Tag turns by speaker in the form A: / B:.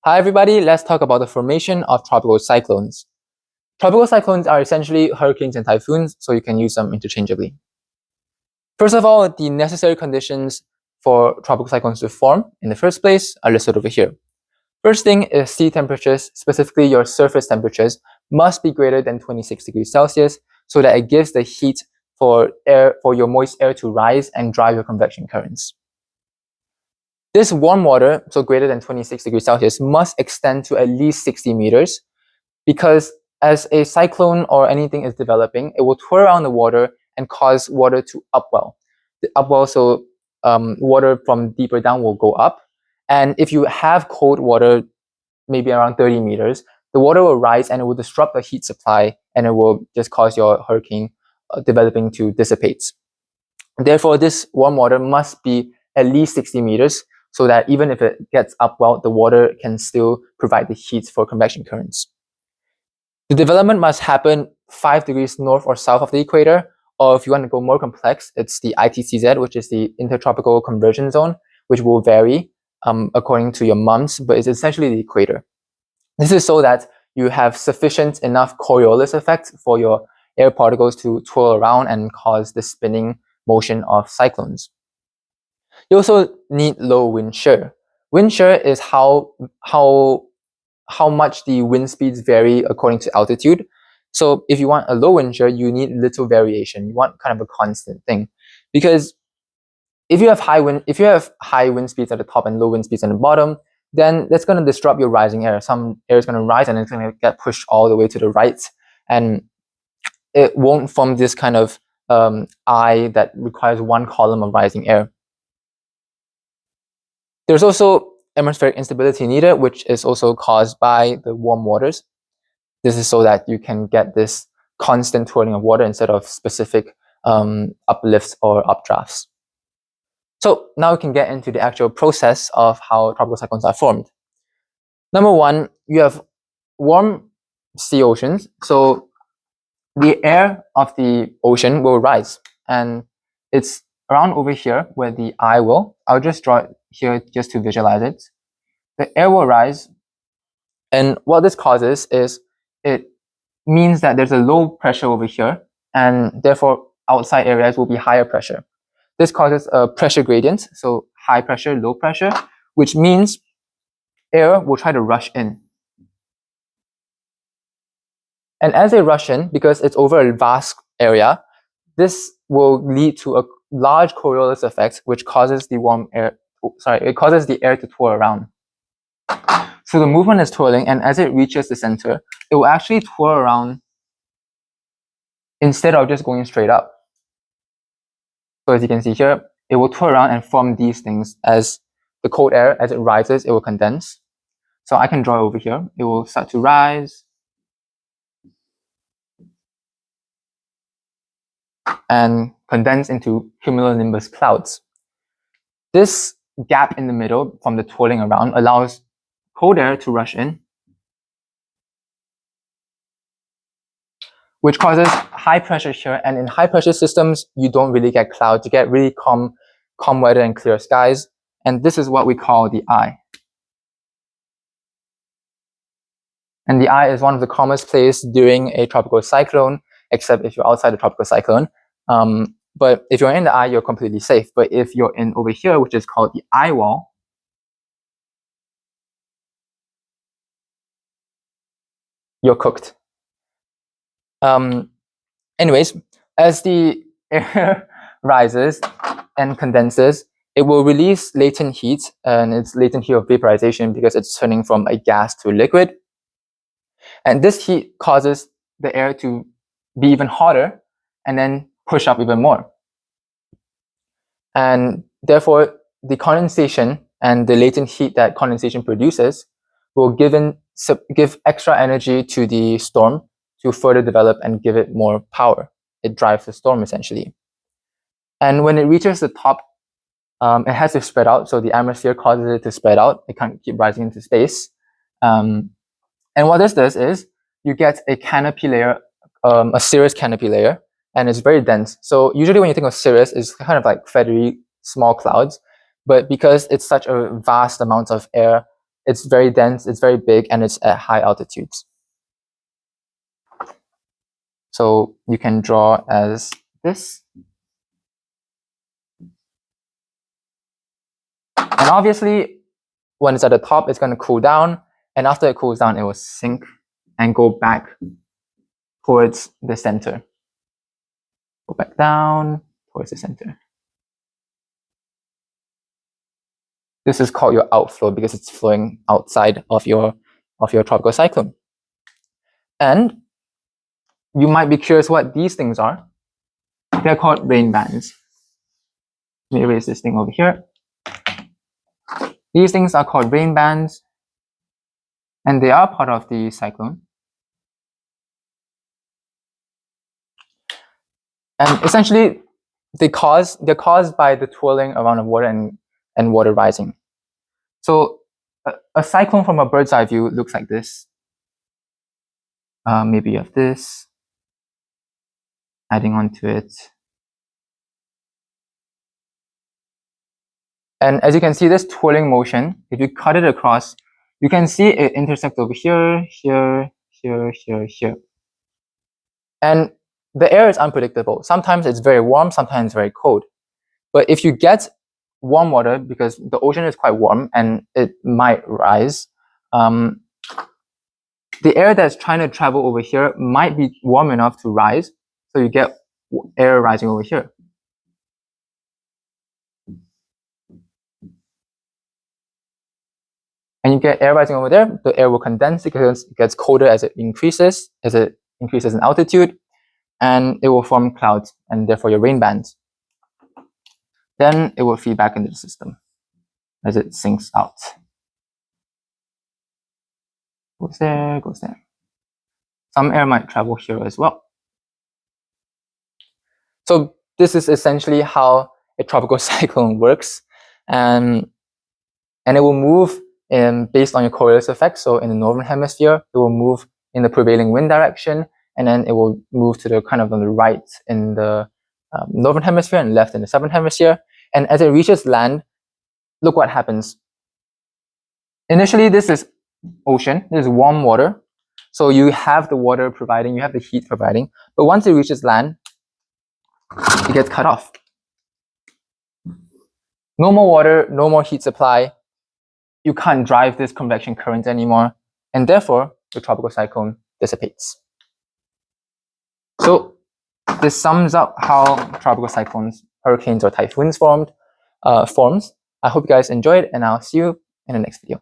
A: Hi everybody, let's talk about the formation of tropical cyclones. Tropical cyclones are essentially hurricanes and typhoons, so you can use them interchangeably. First of all, the necessary conditions for tropical cyclones to form in the first place are listed over here. First thing is sea temperatures, specifically your surface temperatures, must be greater than 26 degrees Celsius so that it gives the heat for your moist air to rise and drive your convection currents. This warm water, so greater than 26 degrees Celsius, must extend to at least 60 meters because as a cyclone or anything is developing, it will twirl around the water and cause water to upwell. The upwell, so water from deeper down will go up. And if you have cold water, maybe around 30 meters, the water will rise and it will disrupt the heat supply and it will just cause your hurricane developing to dissipate. Therefore, this warm water must be at least 60 meters so that even if it gets upwelled, the water can still provide the heat for convection currents. The development must happen 5 degrees north or south of the equator, or if you want to go more complex, it's the ITCZ, which is the Intertropical Conversion Zone, which will vary according to your months, but it's essentially the equator. This is so that you have sufficient enough Coriolis effect for your air particles to twirl around and cause the spinning motion of cyclones. You also need low wind shear. Wind shear is how much the wind speeds vary according to altitude. So if you want a low wind shear, you need little variation. You want kind of a constant thing, because if you have high wind speeds at the top and low wind speeds at the bottom, then that's going to disrupt your rising air. Some air is going to rise and it's going to get pushed all the way to the right, and it won't form this kind of eye that requires one column of rising air. There's also atmospheric instability needed, which is also caused by the warm waters. This is so that you can get this constant twirling of water instead of specific uplifts or updrafts. So now we can get into the actual process of how tropical cyclones are formed. Number one, you have warm sea oceans. So the air of the ocean will rise, and it's around over here where the eye will. I'll just draw it here just to visualize it. The air will rise, and what this causes is it means that there's a low pressure over here, and therefore outside areas will be higher pressure. This causes a pressure gradient, so high pressure, low pressure, which means air will try to rush in. And as they rush in, because it's over a vast area, this will lead to a large Coriolis effect, which causes the air to twirl around. So the movement is twirling, and as it reaches the center, it will actually twirl around instead of just going straight up. So as you can see here, it will twirl around and form these things. As the cold air, as it rises, it will condense. So I can draw over here. It will start to rise and condense into cumulonimbus clouds. This gap in the middle from the twirling around allows cold air to rush in, which causes high pressure here. And in high pressure systems, you don't really get clouds. You get really calm weather and clear skies. And this is what we call the eye. And the eye is one of the calmest places during a tropical cyclone, except if you're outside the tropical cyclone. But if you're in the eye, you're completely safe. But if you're in over here, which is called the eye wall, you're cooked. Anyways, as the air rises and condenses, it will release latent heat, and it's latent heat of vaporization because it's turning from a gas to a liquid. And this heat causes the air to be even hotter and then push up even more. And therefore, the condensation and the latent heat that condensation produces will give extra energy to the storm to further develop and give it more power. It drives the storm essentially. And when it reaches the top, it has to spread out. So the atmosphere causes it to spread out. It can't keep rising into space. And what this does is you get a canopy layer, a cirrus canopy layer, and it's very dense. So usually when you think of cirrus, it's kind of like feathery small clouds. But because it's such a vast amount of air it's very dense, it's very big, and it's at high altitudes. So you can draw as this. And obviously, when it's at the top, it's going to cool down. And after it cools down, it will sink and go back towards the center. Go back down towards the center. This is called your outflow because it's flowing outside of your tropical cyclone. And you might be curious what these things are. They're called rain bands. Let me erase this thing over here. These things are called rain bands, and they are part of the cyclone. And essentially, they're caused by the twirling around of water and water rising. So a cyclone from a bird's eye view looks like this. Maybe you have this, adding onto it. And as you can see, this twirling motion, if you cut it across, you can see it intersect over here, here, here, here, here. And the air is unpredictable. Sometimes it's very warm, sometimes very cold. But if you get warm water, because the ocean is quite warm and it might rise, the air that's trying to travel over here might be warm enough to rise. So you get air rising over here. And you get air rising over there, the air will condense because it gets colder as it increases in altitude, and it will form clouds and therefore your rain bands. Then it will feed back into the system as it sinks out. Goes there, goes there. Some air might travel here as well. So this is essentially how a tropical cyclone works, and it will move based on your Coriolis effect. So in the northern hemisphere, it will move in the prevailing wind direction, and then it will move to the kind of on the right in the northern hemisphere and left in the southern hemisphere. And as it reaches land, look what happens. Initially, this is ocean. This is warm water. So you have the water providing, you have the heat providing. But once it reaches land, it gets cut off. No more water, no more heat supply. You can't drive this convection current anymore. And therefore, the tropical cyclone dissipates. So this sums up how tropical cyclones, hurricanes, or typhoons forms. I hope you guys enjoyed, and I'll see you in the next video.